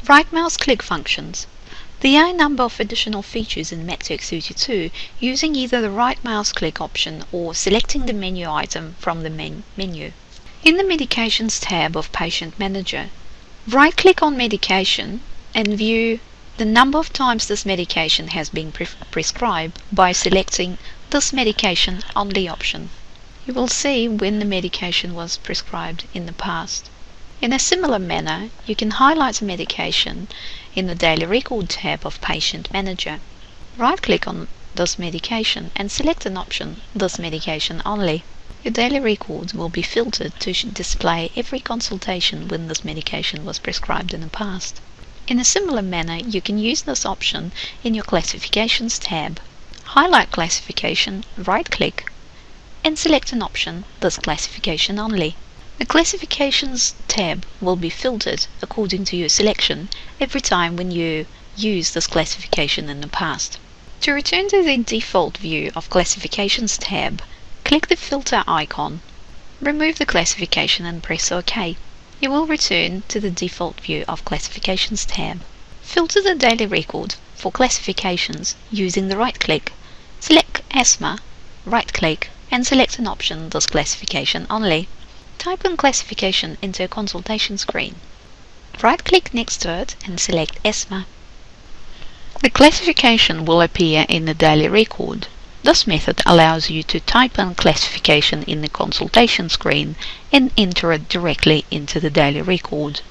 Right mouse click functions. There are a number of additional features in MedTech 32 using either the right mouse click option or selecting the menu item from the main menu. In the Medications tab of Patient Manager, right-click on Medication and view the number of times this medication has been prescribed by selecting this medication only option. You will see when the medication was prescribed in the past. In a similar manner, you can highlight a medication in the Daily Record tab of Patient Manager. Right-click on this medication and select an option, this medication only. Your daily records will be filtered to display every consultation when this medication was prescribed in the past. In a similar manner, you can use this option in your Classifications tab. Highlight Classification, right-click, and select an option, this classification only. The Classifications tab will be filtered according to your selection every time when you use this classification in the past. To return to the default view of Classifications tab, click the filter icon, remove the classification and press OK. You will return to the default view of Classifications tab. Filter the daily record for classifications using the right-click. Select Asthma, right-click, and select an option, this classification only. Type in classification into a consultation screen. Right-click next to it and select Asthma. The classification will appear in the daily record. This method allows you to type in classification in the consultation screen and enter it directly into the daily record.